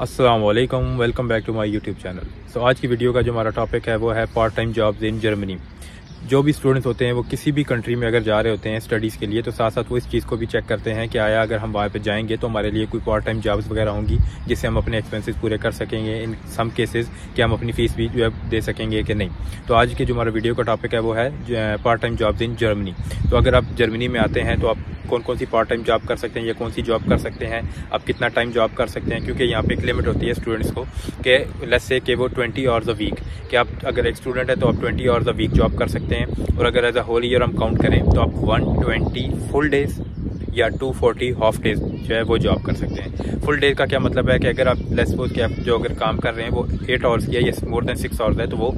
अस्सलाम वालेकुम, welcome back to my YouTube channel. So आज की वीडियो का जो हमारा टॉपिक है वो है part time jobs in Germany. जो भी स्टूडेंट्स होते हैं वो किसी भी कंट्री में अगर जा रहे होते हैं स्टडीज़ के लिए, तो साथ साथ वो इस चीज़ को भी चेक करते हैं कि आया अगर हम वहाँ पे जाएंगे तो हमारे लिए कोई पार्ट टाइम जॉब्स वगैरह होंगी जिससे हम अपने एक्सपेंसेस पूरे कर सकेंगे, इन सम केसेस कि हम अपनी फ़ीस भी जो है दे सकेंगे कि नहीं। तो आज के जो हमारा वीडियो का टॉपिक है वो है part time jobs in Germany. तो अगर आप जर्मनी में आते हैं तो आप कौन कौन सी पार्ट टाइम जॉब कर सकते हैं या कौन सी जॉब कर सकते हैं, आप कितना टाइम जॉब कर सकते हैं, क्योंकि यहाँ पे एक लिमिट होती है स्टूडेंट्स को कि लेट्स से कि वो 20 आवर्स अ वीक, कि आप अगर एक स्टूडेंट है तो आप 20 आवर्स अ वीक जॉब कर सकते हैं। और अगर एज अ होल ईयर हम काउंट करें तो आप 120 फुल डेज या 240 हाफ डेज जो है वो जॉब कर सकते हैं। फुल डे का क्या मतलब है कि अगर आप लेट्स सपोज कि आप जो अगर काम कर रहे हैं वो 8 आवर्स की है या मोर देन 6 आवर्स है तो वो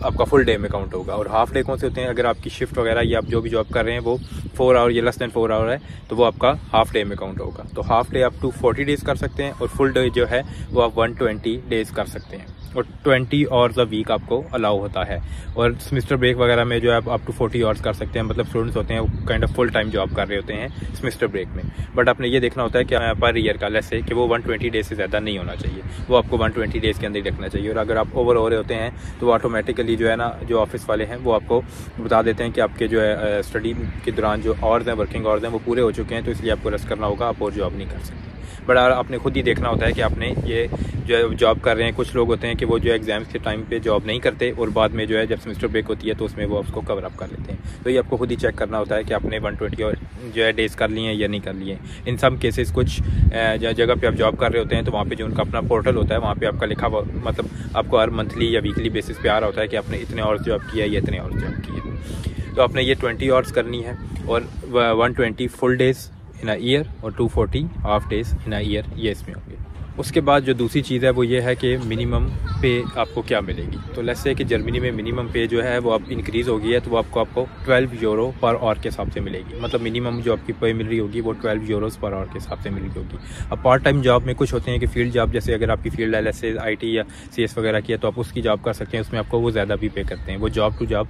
आपका फुल डे में काउंट होगा। और हाफ डे कौन से होते हैं, अगर आपकी शिफ्ट वगैरह या आप जो भी जॉब कर रहे हैं वो 4 आवर या लेस देन 4 आवर है तो वो आपका हाफ डे में काउंट होगा। तो हाफ डे आप 240 डेज कर सकते हैं और फुल डे जो है वो आप 120 डेज कर सकते हैं। और 20 आवर्स अ वीक आपको अलाउ होता है। और सेमेस्टर ब्रेक वगैरह में जो है आप टू 40 आवर्स कर सकते हैं। मतलब स्टूडेंट्स होते हैं वो kind of full time job कर रहे होते हैं सेमेस्टर ब्रेक में। बट आपने ये देखना होता है कि पर ईयर का लेस है कि वो 120 डेज से ज़्यादा नहीं होना चाहिए, वो आपको 120 डेज के अंदर ही रखना चाहिए। और अगर आप ओवर हो रहे होते हैं तो वो ऑटोमेटिकली जो है ना, जो ऑफिस वाले हैं वो आपको बता देते हैं कि आपके जो है स्टडी के दौरान जो आवर्स हैं, वर्किंग आवर्स हैं वो पूरे हो चुके हैं, तो इसलिए आपको रेस्ट करना होगा, आप और जॉब नहीं कर सकते। बट आपने खुद ही देखना होता है कि आपने ये जो है जॉब कर रहे हैं। कुछ लोग होते हैं कि वो जो एग्जाम्स के टाइम पे जॉब नहीं करते और बाद में जो है जब सेमेस्टर ब्रेक होती है तो उसमें वो उसको कवर अप कर लेते हैं। तो ये आपको खुद ही चेक करना होता है कि आपने 120 जो है डेज कर लिए हैं या नहीं कर लिए। इन सब केसेस कुछ जगह पे आप जॉब कर रहे होते हैं तो वहाँ पे जो उनका अपना पोर्टल होता है वहाँ पे आपका लिखा हुआ, मतलब आपको हर मंथली या वीकली बेसिस पे आ रहा होता है कि आपने इतने आवर्स जॉब किया या इतने आवर्स जॉब किए। तो आपने ये 20 आवर्स करनी है और 120 full days in a year और 240 half days in a year, ये इसमें होंगे। उसके बाद जो दूसरी चीज़ है वो ये है कि मिनिमम पे आपको क्या मिलेगी। तो लेट्स से कि जर्मनी में मिनिमम पे जो है वो अब इंक्रीज़ हो गई है, तो वो आपको 12 यूरो पर आवर के हिसाब से मिलेगी। मतलब मिनिमम जो आपकी पे मिल रही होगी वो 12 यूरोज़ पर आवर के हिसाब से मिल रही होगी। अब पार्ट टाइम जॉब में कुछ होते हैं कि फील्ड जॉब, जैसे अगर आपकी फील्ड है जैसे IT या CS वगैरह की है तो आप उसकी जॉब कर सकते हैं, उसमें आपको वो ज़्यादा भी पे करते हैं। वो जॉब टू जॉब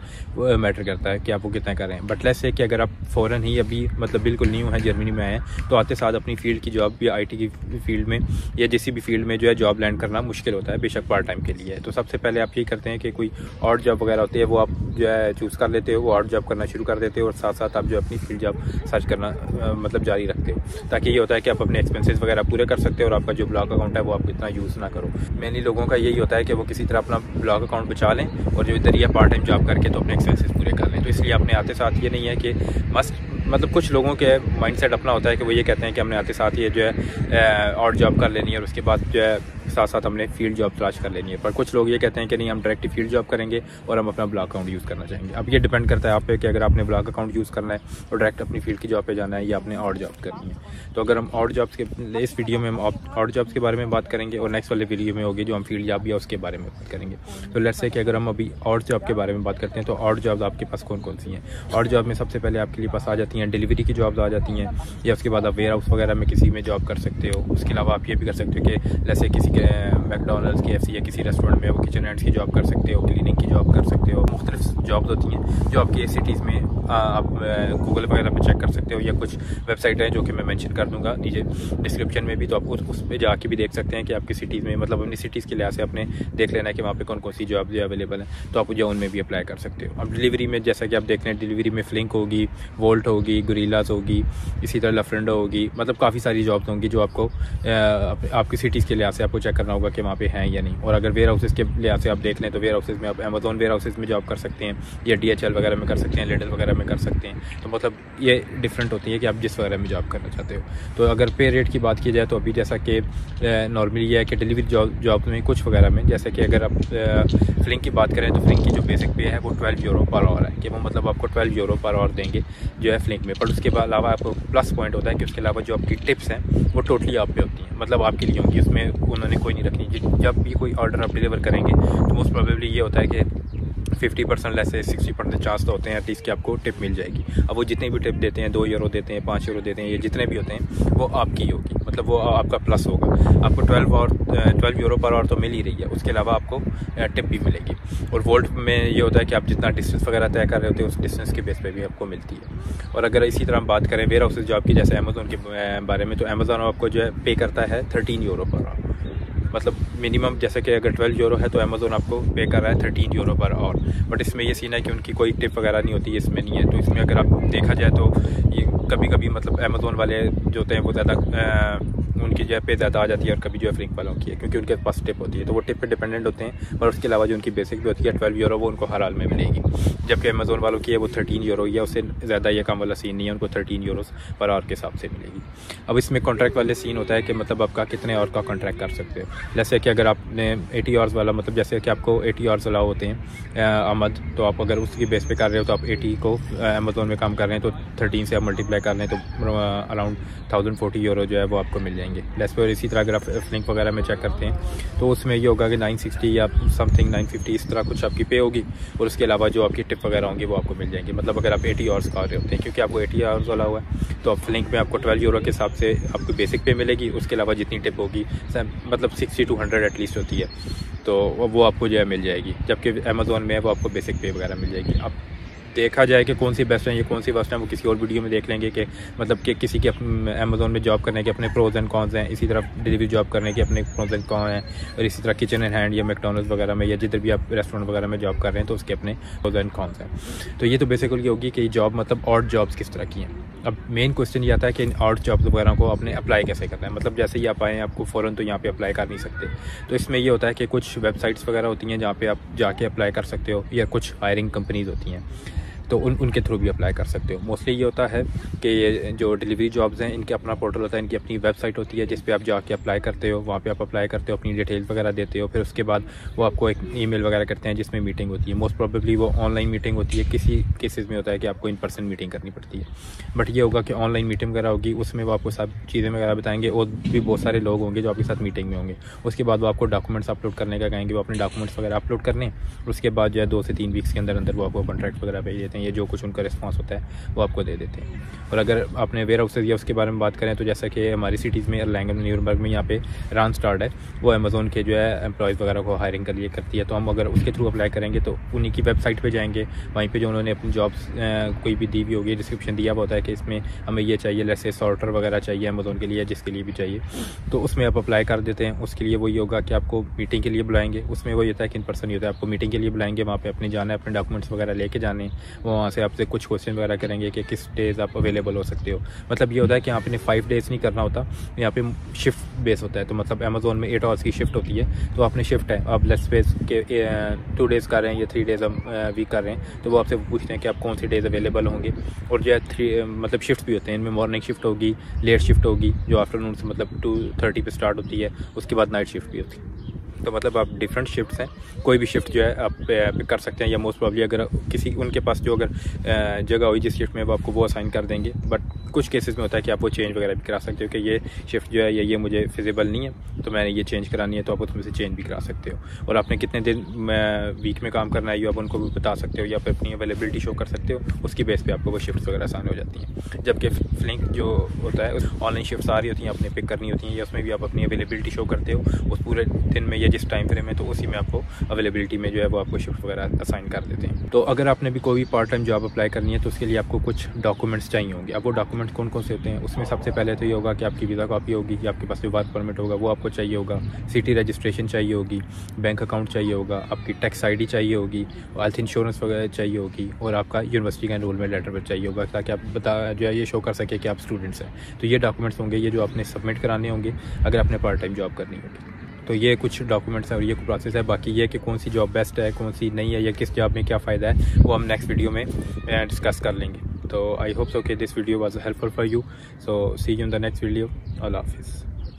मैटर करता है कि आप वो कितना कर रहे हैं। बट लेट्स से कि अगर आप फ़ौरन ही अभी मतलब बिल्कुल न्यू है जर्मनी में आए हैं तो आते साथ अपनी फील्ड की जॉब या IT की फील्ड में या किसी भी फील्ड में जो है जॉब लैंड करना मुश्किल होता है, बेशक पार्ट टाइम के लिए। तो सबसे पहले आप ये करते हैं कि कोई और जॉब वगैरह होती है वो आप जो है चूज़ कर लेते हो, वो और जॉब करना शुरू कर देते हो और साथ साथ आप जो अपनी फील्ड जॉब सर्च करना मतलब जारी रखते हो, ताकि ये होता है कि आप अपने एक्सपेंसेस वगैरह पूरे कर सकते हो और आपका जो ब्लॉग अकाउंट है वो आप इतना यूज़ ना करो। मेनली लोगों का यही होता है कि वो किसी तरह अपना ब्लॉग अकाउंट बचा लें और जो इधर पार्ट टाइम जॉब करके तो अपने एक्सपेंसेस पूरे कर लें। तो इसलिए अपने आते साथ ये नहीं है कि मस्ट, मतलब कुछ लोगों के माइंडसेट अपना होता है कि वो ये कहते हैं कि हमने आते साथ ये जो है और जॉब कर लेनी है और उसके बाद जो है साथ साथ हमने फील्ड जॉब तलाश कर लेनी है। पर कुछ लोग ये कहते हैं कि नहीं, हम डायरेक्ट फील्ड जॉब करेंगे और हम अपना ब्लॉग अकाउंट यूज़ करना चाहेंगे। अब ये डिपेंड करता है आप पे कि अगर आपने ब्लॉग अकाउंट यूज़ करना है और डायरेक्ट अपनी फील्ड की जॉब पे जाना है या आपने और जॉब करनी है। तो अगर हम और जॉब्स के इस वीडियो में हम और जॉब्स के बारे में बात करेंगे और नेक्स्ट वाले वीडियो में होगी जो हम फील्ड जॉब या उसके बारे में बात करेंगे। तो लेट्स से कि अगर हम अभी और जॉब के बारे में बात करते हैं तो और जॉब आपके पास कौन कौन सी हैं। और जॉब में सबसे पहले आपके लिए पास आ जाती हैं डिलीवरी की जॉब्स आ जाती हैं, या उसके बाद आप वेयर हाउस वगैरह में किसी में जॉब कर सकते हो। उसके अलावा आप ये भी कर सकते हो कि जैसे किसी के मैकडॉनल्ड्स, KFC या किसी रेस्टोरेंट में वो किचन हैंड्स की जॉब कर सकते हो, क्लीनिंग की जॉब कर सकते हो। मुख्तलिफ जॉब्स होती हैं जो आपकी सिटीज़ में आप गूगल वगैरह पे चेक कर सकते हो, या कुछ वेबसाइट है जो कि मैं मेंशन कर दूंगा नीचे डिस्क्रिप्शन में भी, तो आप उस पर जाके भी देख सकते हैं कि आपकी सिटीज़ में, मतलब अपनी सिटीज़ के लिहाज से आपने देख लेना है कि वहाँ पे कौन कौन सी जॉब अवेलेबल है, तो आप जो उनमें भी अप्लाई कर सकते हो। अब डिलीवरी में जैसा कि आप देख रहे हैं, डिलीवरी में फ्लिंक होगी, वोल्ट होगी, गोरिल्लास होगी, इसी तरह लफ्रेंडो होगी, मतलब काफ़ी सारी जॉब्स होंगी जो आपको आपकी सिटीज़ के लिहाज से आपको चेक करना होगा कि वहाँ पे हैं या नहीं। और अगर वेयर हाउसेज़ के लिहाज से आप देख लें तो वेयर हाउसेज़ में आप अमेज़ॉन वेयर हाउसेज़ में जॉब कर सकते हैं या DHL वगैरह में कर सकते हैं, लिडल वगैरह में कर सकते हैं। तो मतलब ये डिफरेंट होती है कि आप जिस वगैरह में जॉब करना चाहते हो। तो अगर पे रेट की बात की जाए तो अभी जैसा कि नॉर्मली ये है कि डिलीवरी जॉब में कुछ वगैरह में, जैसे कि अगर आप फ्लिंक की बात करें तो फ्लिंक की जो बेसिक पे है वो 12 यूरो पर आवर है, कि वो मतलब आपको 12 यूरो पर आवर देंगे जो है फ्लिंक में। पर उसके अलावा आपको प्लस पॉइंट होता है कि उसके अलावा जो आपकी टिप्स हैं वो टोटली आप पे होती हैं, मतलब आपके लिए होंगी, उसमें उन्होंने कोई नहीं रखनी। जब भी कोई ऑर्डर आप डिलीवर करेंगे तो मोस्ट प्रोबेबली ये होता है कि 50% लेस से 60% चांस तो होते हैं एटलीस्ट कि आपको टिप मिल जाएगी। अब वो जितने भी टिप देते हैं, 2 यूरो देते हैं, 5 यूरो देते हैं, ये जितने भी होते हैं वो आपकी होगी, मतलब वो आपका प्लस होगा। आपको 12 यूरो पर आवर तो मिल ही रही है, उसके अलावा आपको टिप भी मिलेगी। और वोल्ट में ये होता है कि आप जितना डिस्टेंस वगैरह तय कर रहे होते हैं उस डिस्टेंस के बेस पे भी आपको मिलती है। और अगर इसी तरह हम बात करें वेयर हाउसेज जॉब की, जैसे अमेज़ॉन के बारे में, तो अमेज़ॉन आपको जो है पे करता है 13 यूरो पर आवर। मतलब मिनिमम जैसे कि अगर 12 यूरो है तो अमेज़ोन आपको पे कर रहा है 13 यूरो पर आवर। बट इसमें ये सीन है कि उनकी कोई टिप वगैरह नहीं होती, इसमें नहीं है। तो इसमें अगर आप देखा जाए तो ये कभी कभी मतलब अमेज़ोन वाले जो होते हैं वो ज़्यादा उनकी जो है पे ज़्यादा आ जाती है, और कभी जो है फ्लिंक वालों की है, क्योंकि उनके पास टिप होती है, तो वो टिप पे डिपेंडेंट होते हैं। और उसके अलावा जो उनकी बेसिक भी होती है 12 यूरो, वो उनको हर हाल में मिलेगी। जबकि अमेज़ोन वालों की है वो 13 यूरो ही है, उससे ज़्यादा ये कम वाला सीन नहीं है, उनको 13 यूरो पर आवर के हिसाब से मिलेगी। अब इसमें कॉन्ट्रैक्ट वाले सीन होता है कि मतलब आपका कितने आवर का कॉन्ट्रैक्ट कर सकते हो। जैसे कि अगर आपने 80 आवर्स वाला, मतलब जैसे कि आपको 80 आवर्स अलाउ होते हैं आमद, तो आप अगर उसकी बेस पे कर रहे हो तो आप 80 को अमेज़ोन में काम कर रहे हैं तो 13 से आप मल्टीप्लाई कर रहे हैं तो अराउंड 1040 यूरो जो है वो आपको मिल जाएंगे लेस पे। और इसी तरह अगर आप फ्लिंक वगैरह में चेक करते हैं तो उसमें ये होगा कि 960 या समथिंग 950 इस तरह कुछ आपकी पे होगी, और उसके अलावा जो आपकी टिप वगैरह होंगी वो आपको मिल जाएंगी। मतलब अगर आप 80 आवर्स कर रहे होते हैं, क्योंकि आपको 80 आवर्स वाला हुआ है, तो आप फ्लिंक में आपको 12 यूरो के हिसाब से आपको बेसिक पे मिलेगी। उसके अलावा जितनी टिप होगी मतलब 60 to 100 एटलीस्ट होती है, तो वो आपको जो है मिल जाएगी। जबकि अमेज़ोन में है वो आपको बेसिक पे वगैरह मिल जाएगी। अब देखा जाए कि कौन सी बेस्ट है, ये कौन सी बेस्ट है, वो किसी और वीडियो में देख लेंगे कि मतलब कि किसी के अमेज़ोन में जॉब करने के अपने प्रोज एंड कॉन्स हैं, इसी तरह डिलीवरी जॉब करने के अपने प्रोज एंड कॉन हैं, और इसी तरह किचन एंड हैंड या मैकडॉनल्ड्स वगैरह में या जिधर भी आप रेस्टोरेंट वगैरह में जॉब कर रहे हैं तो उसके अपने प्रोज एंड कॉन्स हैं। तो ये तो बेसिकली होगी कि जॉब मतलब ऑड जॉब्स किस तरह की हैं। अब मेन क्वेश्चन ये आता है कि इन ऑड जॉब्स वगैरह को आपने अप्लाई कैसे करना है। मतलब जैसे ही आप आएँ आपको फ़ौरन तो यहाँ पे अप्लाई कर नहीं सकते, तो इसमें ये होता है कि कुछ वेबसाइट्स वगैरह होती हैं जहाँ पे आप जाके अप्लाई कर सकते हो, या कुछ हायरिंग कंपनीज़ होती हैं तो उनके थ्रू भी अप्लाई कर सकते हो। मोस्टली ये होता है कि ये जो डिलीवरी जॉब्स हैं इनके अपना पोर्टल होता है, इनकी अपनी वेबसाइट होती है जिस पे आप जाके अप्लाई करते हो, वहाँ पे आप अप्लाई करते हो, अपनी डिटेल्स वगैरह देते हो, फिर उसके बाद वो आपको एक ईमेल वगैरह करते हैं जिसमें मीटिंग होती है। मोस्ट प्रोबेबली वो ऑनलाइन मीटिंग होती है, किसी केसेस में होता है कि आपको इन पर्सन मीटिंग करनी पड़ती है, बट ये होगा कि ऑनलाइन मीटिंग वगैरह होगी, उसमें वो आपको सब चीज़ें वगैरह बताएंगे, और भी बहुत सारे लोग होंगे जो आपके साथ मीटिंग में होंगे। उसके बाद वो आपको डॉक्यूमेंट्स अपलोड करने का कहेंगे, वो अपने डॉक्यूमेंट्स वगैरह अपलोड करने, उसके बाद जो है 2 से 3 वीक्स के अंदर अंदर वो आपको कॉन्ट्रैक्ट वगैरह भेज देते हैं, ये जो कुछ उनका रिस्पॉन्स होता है वो आपको दे देते हैं। और अगर आपने वेयर हाउसेज या उसके बारे में बात करें तो जैसा कि हमारी सिटीज़ में लैंगन न्यूरनबर्ग में यहाँ पे रानस्टार्ड है, वो अमेज़ोन के जो है एम्प्लॉयज़ वगैरह को हायरिंग के लिए करती है। तो हम अगर उसके थ्रू अप्लाई करेंगे तो उन्हीं की वेबसाइट पे जाएंगे, वहीं पे जो उन्होंने अपनी जॉब्स कोई भी दी हुई होगी, डिस्क्रिप्शन दिया हुआ होता है कि इसमें हमें ये चाहिए, जैसे सॉर्टर वगैरह चाहिए अमेज़ोन के लिए, जिसके लिए भी चाहिए, तो उसमें आप अप्लाई कर देते हैं। उसके लिए वही होगा कि आपको मीटिंग के लिए बुलाएंगे, उसमें वही होता है कि इन पर्सन ही होता है, आपको मीटिंग के लिए बुलाएंगे, वहाँ पर अपने जाना है, अपने डॉक्यूमेंट्स वगैरह लेके जाने, वो वहाँ से आपसे कुछ क्वेश्चन वगैरह करेंगे कि किस डेज़ आप अवेलेबल हो सकते हो। मतलब ये होता है कि आपने 5 डेज़ नहीं करना होता, यहाँ पे शिफ्ट बेस होता है। तो मतलब अमेज़ोन में 8 आवर्स की शिफ्ट होती है, तो आपने शिफ्ट है, आप लेट्स सपोज के 2 डेज़ कर रहे हैं या 3 डेज़ हम वीक कर रहे हैं, तो वो आपसे पूछते हैं कि आप कौन से डेज़ अवेलेबल होंगे। और जो है 3 मतलब शिफ्ट भी होते हैं, इनमें मॉर्निंग शिफ्ट होगी, लेट शिफ्ट होगी जो आफ्टरनून से मतलब 2:30 पे स्टार्ट होती है, उसके बाद नाइट शिफ्ट भी होती है। तो मतलब आप डिफरेंट शिफ्ट्स हैं, कोई भी शिफ्ट जो है आप पिक कर सकते हैं, या मोस्ट प्रॉब्ली अगर किसी उनके पास जो अगर जगह हुई जिस शिफ्ट में वो आपको वो असाइन कर देंगे। बट कुछ केसेस में होता है कि आप वो चेंज वगैरह भी करा सकते हो कि ये शिफ्ट जो है ये मुझे फिजिबल नहीं है तो मैंने ये चेंज करानी है, तो आप उसमें से चेंज भी करा सकते हो। और आपने कितने दिन वीक में काम करना है ये आप उनको भी बता सकते हो, या फिर अपनी अवेलेबिलिटी शो कर सकते हो, उसकी बेस पे आपको वो शिफ्ट वगैरह आसान हो जाती हैं। जबकि फ्लिंक जो होता है ऑनलाइन शिफ्ट आ रही होती हैं, आपने पिक करनी होती हैं, या उसमें भी आप अपनी अवेलेबिलिटी शो करते हो उस पूरे दिन में या जिस टाइम फ्रेम में, तो उसी में आपको अवेलेबिलिटी में जो है वो आपको शिफ्ट वगैरह असाइन कर देते हैं। तो अगर आपने भी कोई भी पार्ट टाइम जॉब अप्लाई करनी है तो उसके लिए आपको कुछ डॉक्यूमेंट्स चाहिए होंगे। अब वो डॉक्यूमेंट्स कौन कौन से होते हैं, उसमें सबसे पहले तो ये होगा कि आपकी वीज़ा कॉपी होगी, या आपके पास जो वर्क परमिट होगा वो आपको चाहिए होगा, सिटी रजिस्ट्रेशन चाहिए होगी, बैंक अकाउंट चाहिए होगा, आपकी टैक्स ID चाहिए होगी, हेल्थ इंश्योरेंस वगैरह चाहिए होगी, और आपका यूनिवर्सिटी का एनरोलमेंट लेटर पर चाहिए होगा, ताकि आप जो है ये शो कर सके कि आप स्टूडेंट्स हैं। तो ये डॉक्यूमेंट्स होंगे, ये जो आपने सबमिट कराने होंगे अगर आपने पार्ट टाइम जॉब करनी होगी। तो ये कुछ डॉक्यूमेंट्स हैं और ये प्रोसेस है। बाकी ये कि कौन सी जॉब बेस्ट है, कौन सी नहीं है, या किस जॉब में क्या फ़ायदा है, वो हम नेक्स्ट वीडियो में डिस्कस कर लेंगे। तो आई होप सो कि this video was helpful for you. So see you in the next video. अल्लाह हाफिज़।